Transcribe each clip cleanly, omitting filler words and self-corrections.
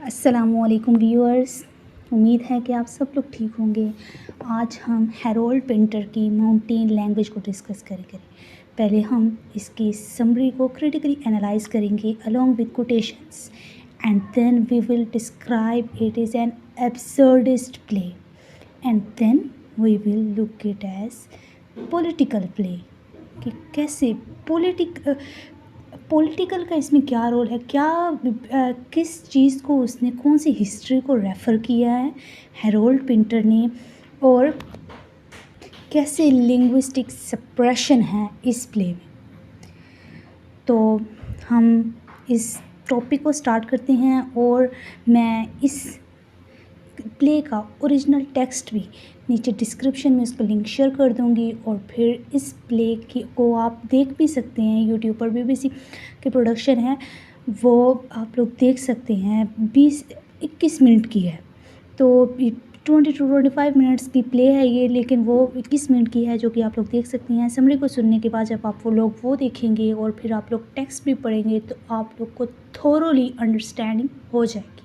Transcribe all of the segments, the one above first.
अस्सलामुअलैकुम व्यूअर्स। उम्मीद है कि आप सब लोग ठीक होंगे। आज हम हैरोल्ड पिंटर की माउंटेन लैंग्वेज को डिस्कस करेंगे। पहले हम इसकी समरी को क्रिटिकली एनालाइज करेंगे along with quotations and then we will describe it is an absurdist play and then we will look it as political play कि कैसे पॉलिटिकल का इसमें क्या रोल है, किस चीज़ को उसने कौन सी हिस्ट्री को रेफ़र किया है हैरोल्ड पिंटर ने, और कैसे लिंग्विस्टिक सप्रेशन है इस प्ले में। तो हम इस टॉपिक को स्टार्ट करते हैं और मैं इस प्ले का ओरिजिनल टेक्स्ट भी नीचे डिस्क्रिप्शन में उसका लिंक शेयर कर दूंगी, और फिर इस प्ले को आप देख भी सकते हैं। यूट्यूब पर BBC के प्रोडक्शन है, वो आप लोग देख सकते हैं। 20-21 मिनट की है, तो 20-25 मिनट्स की प्ले है ये, लेकिन वो 21 मिनट की है जो कि आप लोग देख सकते हैं। समरी को सुनने के बाद जब आप वो देखेंगे और फिर आप लोग टेक्स्ट भी पढ़ेंगे तो आप लोग को थोरोली अंडरस्टैंडिंग हो जाएगी।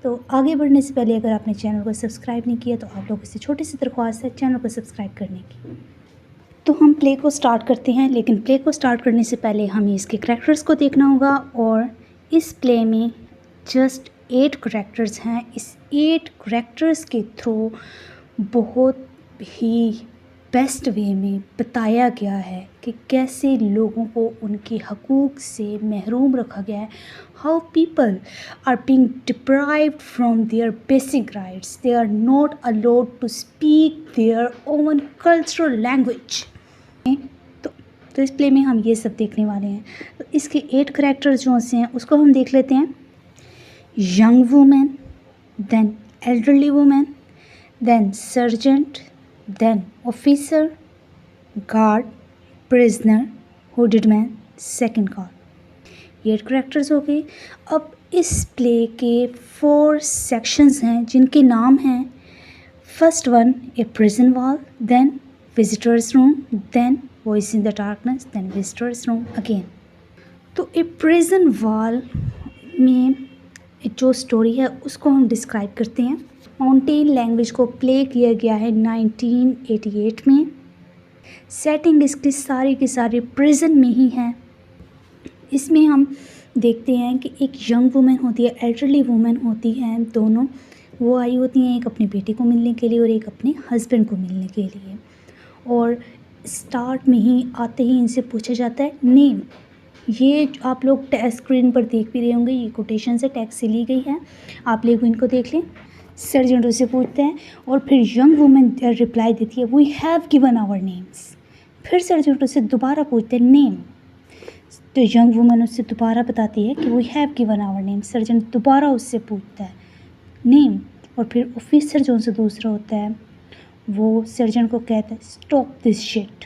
तो आगे बढ़ने से पहले अगर आपने चैनल को सब्सक्राइब नहीं किया तो आप लोगों से छोटी सी दरख्वास्त है चैनल को सब्सक्राइब करने की। तो हम प्ले को स्टार्ट करते हैं, लेकिन प्ले को स्टार्ट करने से पहले हमें इसके करैक्टर्स को देखना होगा। और इस प्ले में जस्ट 8 करैक्टर्स हैं। इस 8 करैक्टर्स के थ्रू बहुत ही बेस्ट वे में बताया गया है कि कैसे लोगों को उनके हकूक़ से महरूम रखा गया है। How people are being deprived from their basic rights, they are not allowed to speak their own cultural language. तो इस प्ले में हम ये सब देखने वाले हैं। तो इसके 8 करैक्टर्स जो से हैं उसको हम देख लेते हैं। Young women, then elderly women, then sergeant, then officer, guard, prisoner, hooded man, second guard। ये करैक्टर्स हो गए। अब इस प्ले के 4 सेक्शंस हैं जिनके नाम हैं, first one a prison wall, then visitors room, then voice in the darkness, then visitors room again. तो ए प्रिजन वॉल में जो स्टोरी है उसको हम डिस्क्राइब करते हैं। माउंटेन लैंग्वेज को प्ले किया गया है 1988 में। सेटिंग इसकी सारी की सारी प्रिजन में ही है। इसमें हम देखते हैं कि एक यंग वुमेन होती है, एल्डरली वुमेन होती है, दोनों वो आई होती हैं, एक अपने बेटे को मिलने के लिए और एक अपने हस्बैंड को मिलने के लिए। और स्टार्ट में ही आते ही इनसे पूछा जाता है नेम। ये आप लोग स्क्रीन पर देख भी रहे होंगे, ये कोटेशन से टेक्स्ट से ली गई है, आप लोग इनको देख लें। सर्जेंट उससे पूछते हैं और फिर यंग वुमेन रिप्लाई देती है we have given our names. फिर सर्जेंट उससे दोबारा पूछते हैं नेम, तो यंग वुमेन उससे दोबारा बताती है कि we have given our name. Sergeant दोबारा उससे पूछता है नेम, और फिर ऑफिसर जो उनसे दूसरा होता है वो सर्जेंट को कहता है स्टॉप दिस शिट।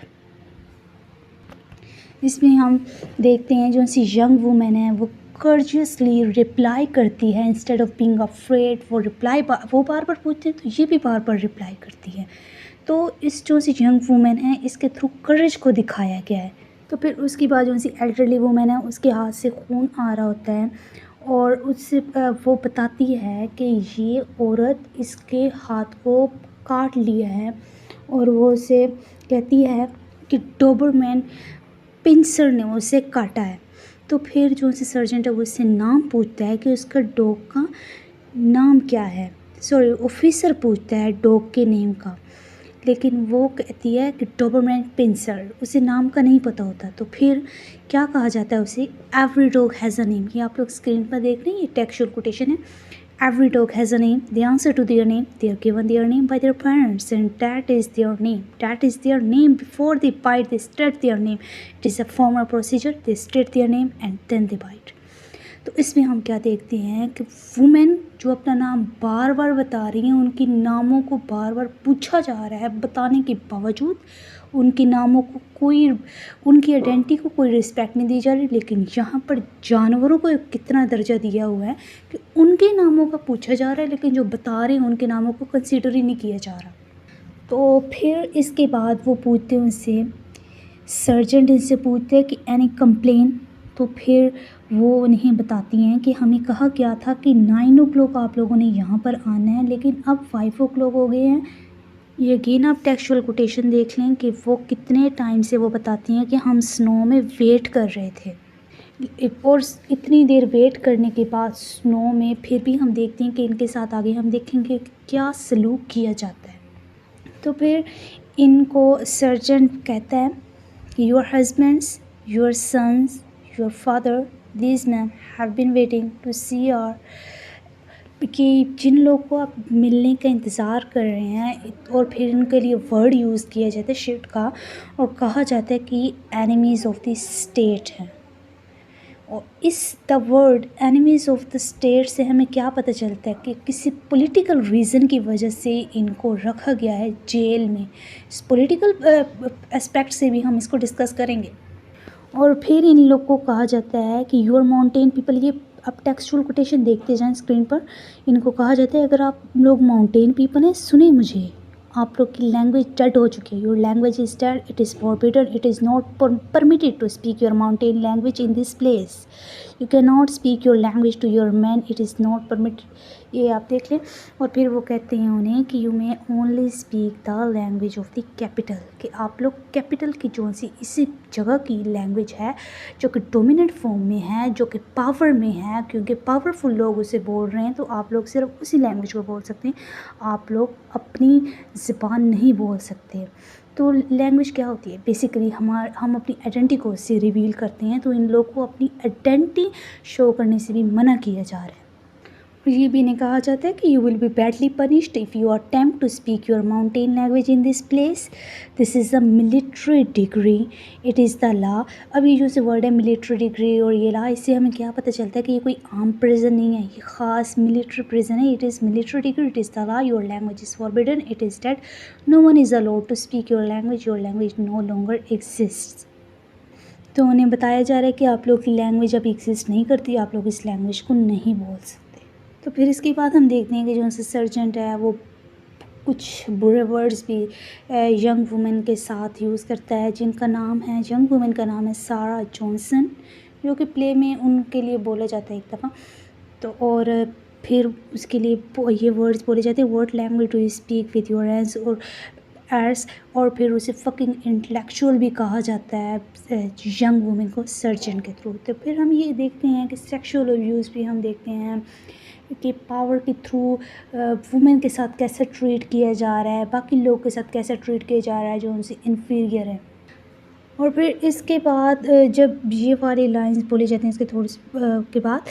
इसमें हम देखते हैं जो सी यंग वुमेन है वो कर्जियसली रिप्लाई करती है इंस्टेड ऑफ बीइंग अफ्रेड। वो बार बार पूछते हैं तो ये भी बार बार रिप्लाई करती है। तो इस जो सी यंग वुमेन है इसके थ्रू करेज को दिखाया गया है। तो फिर उसके बाद जो सी एल्डरली वुमेन है उसके हाथ से खून आ रहा होता है और उससे वो बताती है कि ये औरत इसके हाथ को काट लिया है, और वो उसे कहती है कि डोबरमैन पिंसर ने उसे काटा है। तो फिर जो से सर्जेंट है वो उससे नाम पूछता है कि उसका डॉग का नाम क्या है। सॉरी, ऑफिसर पूछता है डॉग के नेम का, लेकिन वो कहती है कि डोबरमैन पिंसर, उसे नाम का नहीं पता होता। तो फिर क्या कहा जाता है उसे, every dog has a name. ये आप लोग स्क्रीन पर देख रहे हैं, ये टेक्सचुअल कोटेशन है। Every dog has a name. They answer to their name. They are given their name by their parents, and that is their name. That is their name. Before they bite, they state their name. It is a formal procedure. They state their name and then they bite. तो इसमें हम क्या देखते हैं कि women जो अपना नाम बार बार बता रही हैं, उनके नामों को बार बार पूछा जा रहा है, बताने के बावजूद उनके नामों को उनकी आइडेंटिटी को कोई रिस्पेक्ट नहीं दी जा रही। लेकिन यहाँ पर जानवरों को कितना दर्जा दिया हुआ है कि उनके नामों का पूछा जा रहा है, लेकिन जो बता रहे हैं उनके नामों को कंसीडर ही नहीं किया जा रहा। तो फिर इसके बाद वो पूछते हैं उनसे, सर्जेंट इनसे पूछते हैं कि एनी कंप्लेन। तो फिर वो उन्हें बताती हैं कि हमें कहा गया था कि 9 ओ क्लॉक आप लोगों ने यहाँ पर आना है, लेकिन अब 5 ओ क्लॉक हो गए हैं। ये अगेन आप टेक्सचुअल कोटेशन देख लें कि वो कितने टाइम से वो बताती हैं कि हम स्नो में वेट कर रहे थे। और इतनी देर वेट करने के बाद स्नो में फिर भी हम देखते हैं कि इनके साथ आगे हम देखेंगे कि क्या सलूक किया जाता है। तो फिर इनको सर्जन कहता है कि your husbands, your sons, your father, these man have been waiting to see hour, कि जिन लोग को आप मिलने का इंतज़ार कर रहे हैं, और फिर उनके लिए वर्ड यूज़ किया जाता है शिफ्ट का, और कहा जाता है कि एनिमीज़ ऑफ द स्टेट हैं। और इस the word enemies of the state से हमें क्या पता चलता है कि किसी पॉलिटिकल रीज़न की वजह से इनको रखा गया है जेल में। इस पॉलिटिकल एस्पेक्ट से भी हम इसको डिस्कस करेंगे। और फिर इन लोग को कहा जाता है कि यूर माउंटेन पीपल, ये आप टेक्सचुअल कोटेशन देखते जाएं स्क्रीन पर। इनको कहा जाता है अगर आप लोग माउंटेन पीपल हैं, सुनिए मुझे, आप लोग की लैंग्वेज डेड हो चुकी है, your language is dead, it is forbidden, it is not permitted to speak your mountain language in this place, you can not speak your language to your man, it is not permitted. ये आप देख लें। और फिर वो कहते हैं उन्हें कि you may only speak the language of the capital, कि आप लोग कैपिटल की जो सी इसी जगह की लैंग्वेज है जो कि डोमिनेंट फॉर्म में है, जो कि पावर में है, क्योंकि पावरफुल लोग उसे बोल रहे हैं, तो आप लोग सिर्फ उसी लैंग्वेज को बोल सकते हैं, आप लोग अपनी ज़बान नहीं बोल सकते। तो लैंग्वेज क्या होती है? बेसिकली हम अपनी आइडेंटिटी को उससे रिवील करते हैं, तो इन लोग को अपनी आइडेंटिटी शो करने से भी मना किया जा रहा है। ये भी इन्हें कहा जाता है कि you will be badly punished if you attempt to speak your mountain language in this place, this is a military degree, it is the law. अब ये जो से वर्ड है मिलिट्री डिग्री और ये लॉ, इससे हमें क्या पता चलता है कि ये कोई आम प्रिजन नहीं है, ये ख़ास मिलिट्री प्रिजन है। It is military degree, it is the law, your language is forbidden, it is dead, no one is allowed to speak your language no longer exist. तो उन्हें बताया जा रहा है कि आप लोग की लैंग्वेज अब एग्जिस्ट नहीं करती, आप लोग इस लैंग्वेज को नहीं बोल सकते। तो फिर इसके बाद हम देखते हैं कि जो सर्जेंट है वो कुछ बुरे वर्ड्स भी यंग वुमेन के साथ यूज़ करता है, जिनका नाम है, यंग वुमेन का नाम है सारा जॉनसन, जो कि प्ले में उनके लिए बोला जाता है एक दफ़ा। तो और फिर उसके लिए ये वर्ड्स बोले जाते हैं, what language do you speak with your hands और एर्स, और फिर उसे फकिंग इंटेलेक्चुअल भी कहा जाता है यंग वुमेन को सर्जन के थ्रू। तो फिर हम ये देखते हैं कि सेक्सुअल अब्यूज़ भी हम देखते हैं कि पावर के थ्रू वुमेन के साथ कैसे ट्रीट किया जा रहा है, बाकी लोग के साथ कैसे ट्रीट किया जा रहा है जो उनसे इन्फीरियर है। और फिर इसके बाद जब ये वाली लाइंस बोली जाती हैं, इसके थोड़ी के बाद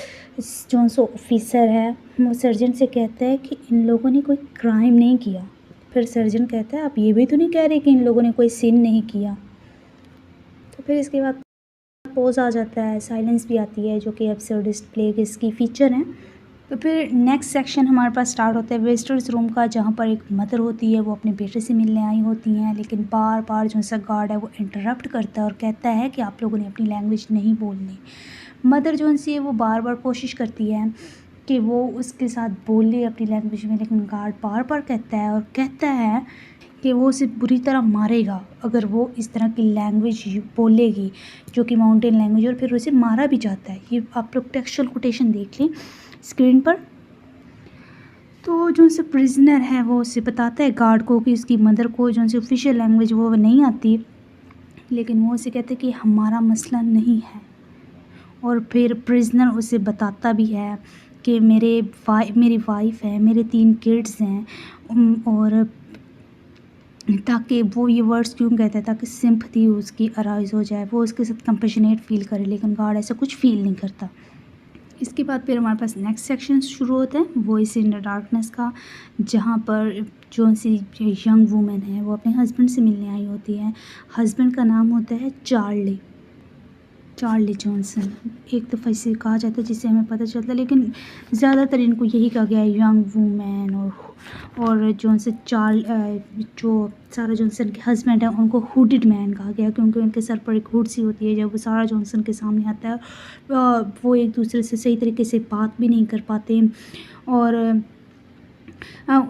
जो सो ऑफिसर है वो सर्जन से कहता है कि इन लोगों ने कोई क्राइम नहीं किया। फिर सर्जन कहता है आप ये भी तो नहीं कह रहे कि इन लोगों ने कोई सिन नहीं किया। तो फिर इसके बाद पोज आ जाता है, साइलेंस भी आती है, जो कि एब्सर्डिस्ट प्ले के इसकी फीचर हैं। तो फिर नेक्स्ट सेक्शन हमारे पास स्टार्ट होता है विजिटर्स रूम का, जहाँ पर एक मदर होती है, वो अपने बेटे से मिलने आई होती हैं, लेकिन बार बार जो सा गार्ड है वो इंटरप्ट करता है और कहता है कि आप लोगों ने अपनी लैंग्वेज नहीं बोलनी। मदर जो सी है वो बार बार कोशिश करती है कि वो उसके साथ बोले अपनी लैंग्वेज में, लेकिन गार्ड बार बार कहता है और कहता है कि वो उसे बुरी तरह मारेगा अगर वो इस तरह की लैंग्वेज बोलेगी, जो कि माउंटेन लैंग्वेज, और फिर उसे मारा भी जाता है। ये आप लोग टेक्सचुअल कोटेशन देख लें स्क्रीन पर। तो जो से प्रिजनर है वो उसे बताता है गार्ड को कि उसकी मदर को जो से ऑफिशियल लैंग्वेज वो नहीं आती, लेकिन वो उसे कहते कि हमारा मसला नहीं है। और फिर प्रिजनर उसे बताता भी है कि मेरी वाइफ है, मेरे 3 किड्स हैं, और ताकि वो ये वर्ड्स क्यों कहता है, ताकि सिंपैथी उसकी अराइज़ हो जाए, वो उसके साथ कंपैशनेट फील करे, लेकिन गार्ड ऐसा कुछ फील नहीं करता। इसके बाद फिर हमारे पास नेक्स्ट सेक्शन शुरू होता है वॉइस इन द डार्कनेस का, जहाँ पर जो सी यंग वुमेन है वो अपने हस्बैंड से मिलने आई होती है। हस्बैंड का नाम होता है चार्ली जॉनसन। एक दफ़ा इसे कहा जाता है जिससे हमें पता चलता है, लेकिन ज़्यादातर इनको यही कहा गया है यंग वुमेन। और जो सारा जॉनसन के हस्बैंड है उनको हुडिड मैन कहा गया, क्योंकि उनके सर पर एक हुड सी होती है। जब वो सारा जॉनसन के सामने आता है वो एक दूसरे से सही तरीके से बात भी नहीं कर पाते, और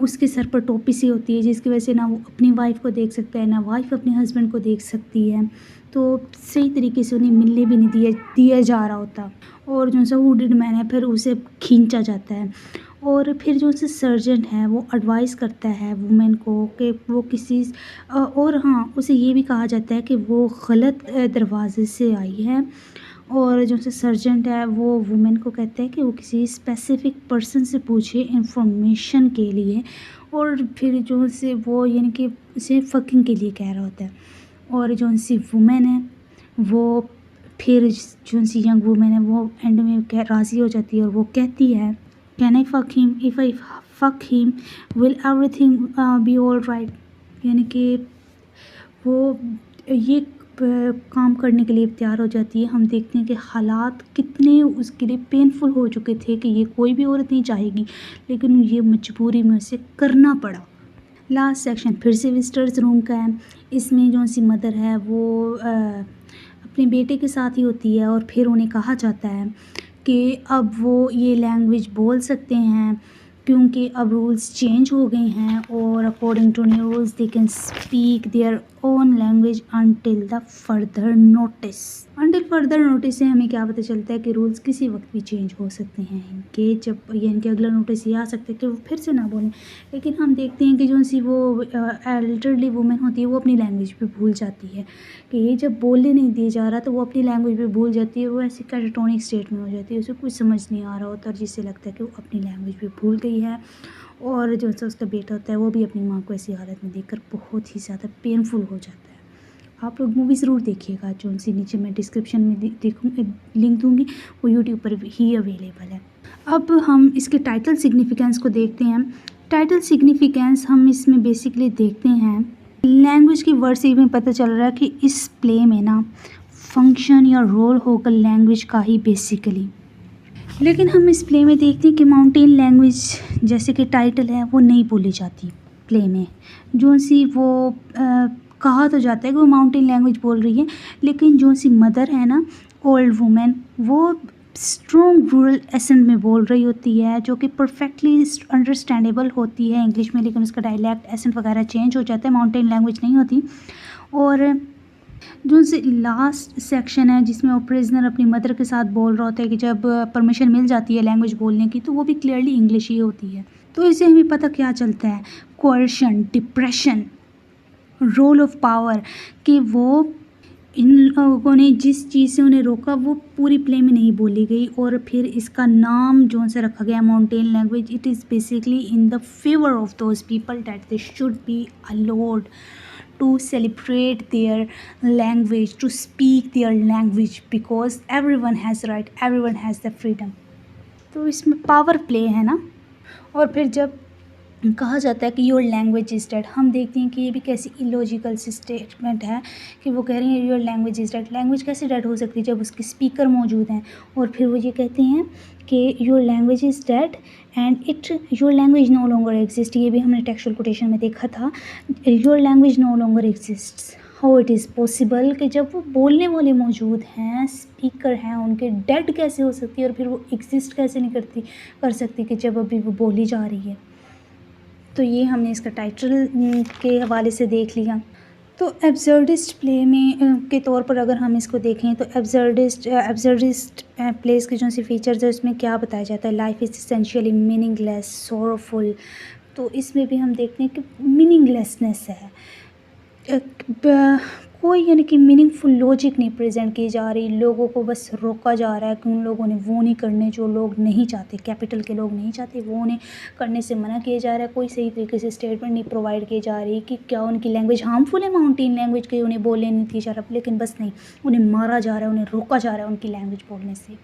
उसके सर पर टोपी सी होती है, जिसकी वजह से ना वो अपनी वाइफ को देख सकता है, ना वाइफ अपने हस्बैंड को देख सकती है। तो सही तरीके से उन्हें मिलने भी नहीं दिया जा रहा होता। और जो सा वुडेड मैन है फिर उसे खींचा जाता है। और फिर जो से सर्जेंट है वो एडवाइस करता है वुमेन को कि वो किसी और हाँ, उसे ये भी कहा जाता है कि वो गलत दरवाजे से आई है। और जो से सर्जेंट है वो वुमेन को कहता है कि वो किसी स्पेसिफिक पर्सन से पूछे इंफॉर्मेशन के लिए। और फिर जो से वो यानी कि उसे फकिंग के लिए कह रहा होता है। और जो सी वुमेन है वो फिर जो सी यंग वुमेन है वो एंड में राज़ी हो जाती है और वो कहती है, can I fuck him, if I fuck him will everything be all right. यानी कि वो ये काम करने के लिए तैयार हो जाती है। हम देखते हैं कि हालात कितने उसके लिए पेनफुल हो चुके थे कि ये कोई भी औरत नहीं चाहेगी, लेकिन ये मजबूरी में उसे करना पड़ा। लास्ट सेक्शन फिर से विजिटर्स रूम का है। इसमें जो सी मदर है वो अपने बेटे के साथ ही होती है और फिर उन्हें कहा जाता है कि अब वो ये लैंग्वेज बोल सकते हैं क्योंकि अब रूल्स चेंज हो गए हैं और according to new rules they can speak their own language until the further notice. Until further notice से हमें क्या पता चलता है कि रूल्स किसी वक्त भी चेंज हो सकते हैं इनके, जब यानी कि अगला नोटिस ये आ सकता है कि वो फिर से ना बोलें। लेकिन हम देखते हैं कि जो सी वो एल्डरली वुमेन होती है वो अपनी लैंग्वेज भी भूल जाती है कि ये जब बोलने नहीं दिया जा रहा तो वो अपनी लैंग्वेज भी भूल जाती है। वो ऐसी कैटाटोनिक स्टेट में हो जाती है, उसे कुछ समझ नहीं आ रहा होता और जिससे लगता है कि वो अपनी लैंग्वेज भी भूल गई है। और जो सा उसका बेटा होता है वो भी अपनी माँ को ऐसी हालत में देखकर बहुत ही ज़्यादा पेनफुल हो जाता है। आप लोग मूवी ज़रूर देखिएगा, जो सी नीचे मैं डिस्क्रिप्शन में देखूँगी लिंक दूँगी, वो यूट्यूब पर ही अवेलेबल है। अब हम इसके टाइटल सिग्निफिकेंस को देखते हैं। टाइटल सिग्निफिकेंस हम इसमें बेसिकली देखते हैं लैंग्वेज की वर्ड से हमें पता चल रहा है कि इस प्ले में ना फंक्शन या रोल होगा लैंग्वेज का ही बेसिकली। लेकिन हम इस प्ले में देखते हैं कि माउंटेन लैंग्वेज जैसे कि टाइटल है वो नहीं बोली जाती प्ले में। जो सी वो कहा तो जाता है कि वो माउंटेन लैंग्वेज बोल रही है, लेकिन जो सी मदर है ना ओल्ड वुमेन वो स्ट्रॉन्ग रूरल एसेंट में बोल रही होती है जो कि परफेक्टली अंडरस्टैंडेबल होती है इंग्लिश में, लेकिन उसका डायलैक्ट एसेंट वगैरह चेंज हो जाता है, माउंटेन लैंग्वेज नहीं होती। और जो से लास्ट सेक्शन है जिसमें वो प्रिजनर अपनी मदर के साथ बोल रहा होता है कि जब परमिशन मिल जाती है लैंग्वेज बोलने की तो वो भी क्लियरली इंग्लिश ही होती है। तो इससे हमें पता क्या चलता है, कोएर्शन, डिप्रेशन, रोल ऑफ पावर, कि वो इन लोगों ने जिस चीज़ से उन्हें रोका वो पूरी प्ले में नहीं बोली गई। और फिर इसका नाम जो से रखा गया mountain language, it is basically in the favour of those people that they should be allowed to celebrate their language, to speak their language, because everyone has right, everyone has the freedom। तो इसमें power play है ना। और फिर जब कहा जाता है कि योर लैंग्वेज इज़ डेड, हम देखते हैं कि ये भी कैसी इलॉजिकल सी स्टेटमेंट है कि वो कह रही हैं your language is dead. Language कैसे डेड हो सकती है जब उसके स्पीकर मौजूद हैं। और फिर वो ये कहते हैं कि your language is dead and it your language no longer exist. ये भी हमने टेक्सचुअल कोटेशन में देखा था, your language no longer exist, how it is possible, कि जब वो बोलने वाले मौजूद हैं, स्पीकर हैं उनके, डेड कैसे हो सकती है और फिर वो एग्जिस्ट कैसे नहीं कर सकती कि जब अभी वो बोली जा रही है। तो ये हमने इसका टाइटल के हवाले से देख लिया। तो एब्सर्डिस्ट प्ले में के तौर पर अगर हम इसको देखें तो एब्सर्डिस्ट प्लेस के जो सी फीचर्स है उसमें क्या बताया जाता है, life is essentially meaningless, sorrowful. तो इसमें भी हम देखते हैं कि मीनिंगलेसनेस है, कोई यानी कि मीनिंगफुल लॉजिक नहीं प्रेजेंट की जा रही, लोगों को बस रोका जा रहा है कि उन लोगों ने वो नहीं करने जो लोग नहीं चाहते, कैपिटल के लोग नहीं चाहते, वो उन्हें करने से मना किया जा रहा है। कोई सही तरीके से स्टेटमेंट नहीं प्रोवाइड की जा रही कि क्या उनकी लैंग्वेज हार्मफुल है, माउंटेन लैंग्वेज के उन्हें बोलने नहीं दिया जा रहा, लेकिन बस नहीं, उन्हें मारा जा रहा है, उन्हें रोका जा रहा है उनकी लैंग्वेज बोलने से।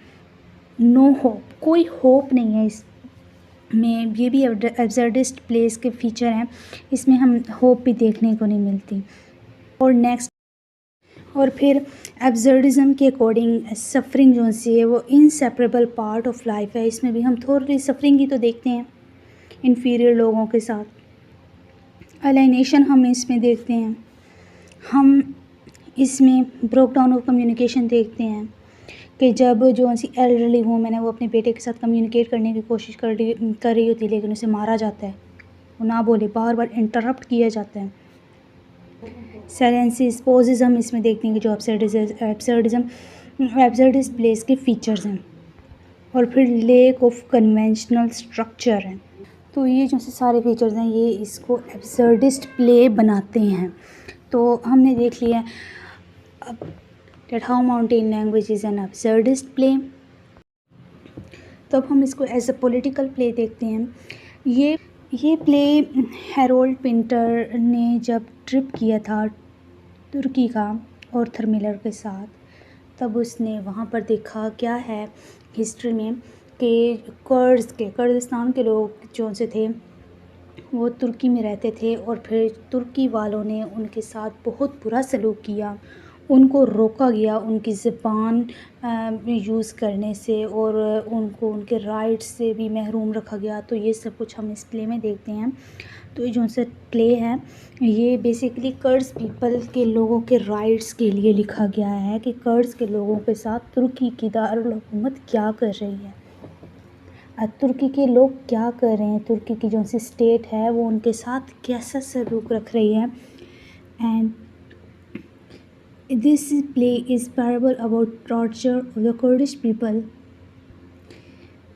नो होप, कोई होप नहीं है इस में। ये भी एब्सर्डिस्ट प्लेस के फीचर हैं, इसमें हम होप भी देखने को नहीं मिलती। और नेक्स्ट और फिर एब्सर्डिज्म के अकॉर्डिंग सफ़रिंग जो सी है वो इनसेपरेबल पार्ट ऑफ लाइफ है। इसमें भी हम थोड़ी सफ़रिंग ही तो देखते हैं इन्फीरियर लोगों के साथ, अलाइनेशन हम इसमें देखते हैं, हम इसमें ब्रोक डाउन ऑफ कम्युनिकेशन देखते हैं कि जब जो सी एल्डरली वूमेन है वो अपने बेटे के साथ कम्युनिकेट करने की कोशिश कर रही होती है, लेकिन उसे मारा जाता है, वो ना बोले, बार बार इंटरप्ट किया जाता है। साइलेंसिस, पोजिज्म इसमें देखते हैं कि जो एब्सर्डिस्ट प्लेस के फीचर्स हैं। और फिर लेक ऑफ कन्वेंशनल स्ट्रक्चर है। तो ये जो से सारे फीचर्स हैं ये इसको एब्सर्डिस्ट प्ले बनाते हैं। तो हमने देख लिया अब that how mountain language is an absurdist play. तो अब हम इसको एज अ पॉलिटिकल प्ले देखते हैं। ये प्ले हैरोल्ड पिंटर ने जब ट्रिप किया था तुर्की का आर्थर मिलर के साथ, तब उसने वहाँ पर देखा क्या है हिस्ट्री में कि कुर्दिस्तान के लोग जो से थे वो तुर्की में रहते थे और फिर तुर्की वालों ने उनके साथ बहुत बुरा सलूक किया, उनको रोका गया उनकी ज़बान यूज़ करने से और उनको उनके राइट्स से भी महरूम रखा गया। तो ये सब कुछ हम इस प्ले में देखते हैं। तो ये जो सा प्ले है ये बेसिकली कर्ड्स पीपल के लोगों के राइट्स के लिए लिखा गया है कि कर्ड्स के लोगों के साथ तुर्की की दारुल हुकूमत क्या कर रही है, तुर्की के लोग क्या कर रहे हैं, तुर्की की जो सी स्टेट है वो उनके साथ कैसा सलूक रख रही है। And this play is parable about torture of the Kurdish people.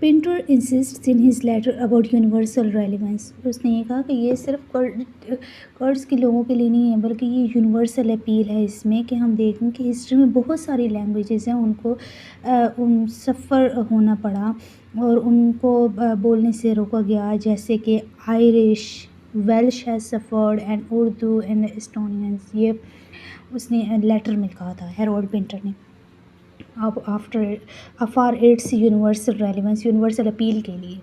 Pinter insists in his letter about universal relevance. उसने ये कहा कि ये सिर्फ कर्ड्स के लोगों के लिए नहीं है बल्कि ये यूनिवर्सल अपील है इसमें कि हम देखें कि हिस्ट्री में बहुत सारी लैंग्वेजेस हैं उनको उन सफ़र होना पड़ा और उनको बोलने से रोका गया, जैसे कि Irish, Welsh has suffered and Urdu and Estonians. ये उसने लेटर में कहा था हैरोल्ड पिंटर ने अब for its universal relevance, universal appeal के लिए।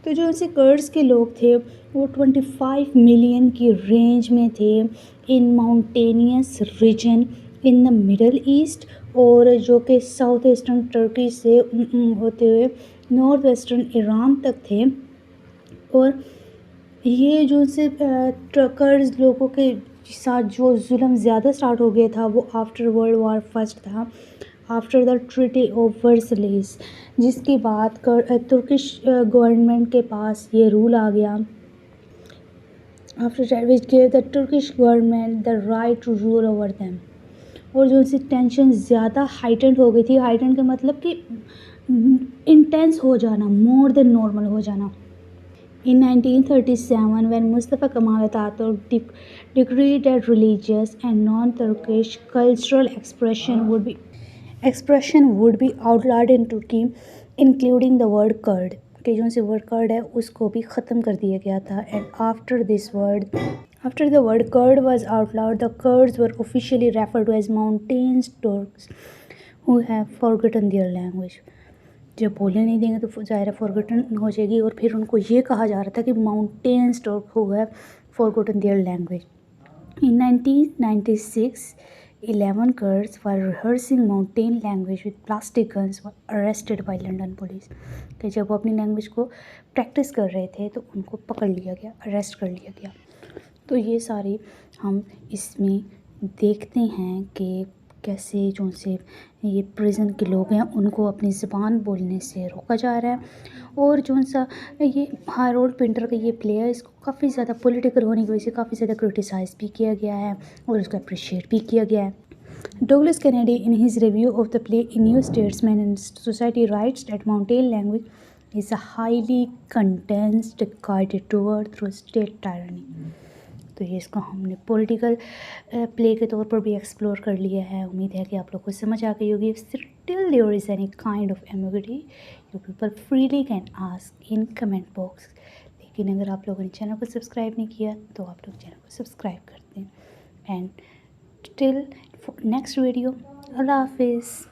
तो जो उनसे कर्ड्स के लोग थे वो 25 मिलियन की रेंज में थे in mountainous region in the middle east, और जो कि साउथ ईस्टर्न टर्की से होते हुए नॉर्थ वेस्टर्न ईरान तक थे। और ये जो उनसे कर्ड्स लोगों के साथ जो जुल्म ज़्यादा स्टार्ट हो गया था वो आफ्टर वर्ल्ड वॉर फर्स्ट था, आफ्टर द ट्रीटी ऑफ वर्सलीज, जिसके बाद तुर्किश गवर्नमेंट के पास ये रूल आ गया, after that which give the Turkish government the right to rule over them. और जो उनसे टेंशन ज़्यादा हाइटेंड हो गई थी, हाइटेंड का मतलब कि इंटेंस हो जाना, मोर देन नॉर्मल हो जाना। In 1937, when Mustafa Kemal Atatürk decreed that religious and non-Turkish cultural expression would be outlawed in Turkey, including the word Kurd, कि जो से वर्ड कर्ड है उसको भी ख़त्म कर दिया गया था। And after the word Kurd was outlawed, the Kurds were officially referred to as mountains Turks who have forgotten their language। जब बोलने नहीं देंगे तो ज़ाहिर फॉरगॉटन हो जाएगी, और फिर उनको ये कहा जा रहा था कि माउंटेन्स टॉक हो गया forgotten their language. In 1996 11 Kurds were rehearsing mountain language with plastic guns were arrested bye London police. कि जब वो अपनी लैंग्वेज को प्रैक्टिस कर रहे थे तो उनको पकड़ लिया गया, अरेस्ट कर लिया गया। तो ये सारी हम इसमें देखते हैं कि कैसे जो से ये प्रिजन के लोग हैं उनको अपनी ज़बान बोलने से रोका जा रहा है। और जो सा ये हैरोल्ड पिंटर का ये प्ले है इसको काफ़ी ज़्यादा पॉलिटिकल होने की वजह से काफ़ी ज़्यादा क्रिटिसाइज़ भी किया गया है और इसको अप्रिशिएट भी किया गया है। Douglas Kennedy in his review of the play in new statesman and society rights that mountain language is a highly condensed guided toward through state tyranny. तो ये इसको हमने पॉलिटिकल प्ले के तौर पर भी एक्सप्लोर कर लिया है। उम्मीद है कि आप लोग को समझ आ गई होगी। Still there is any kind of ambiguity you people freely can ask in comment box. लेकिन अगर आप लोगों ने चैनल को सब्सक्राइब नहीं किया तो आप लोग चैनल को सब्सक्राइब कर दें। एंड टिल नेक्स्ट वीडियो, अल्लाह हाफिज़।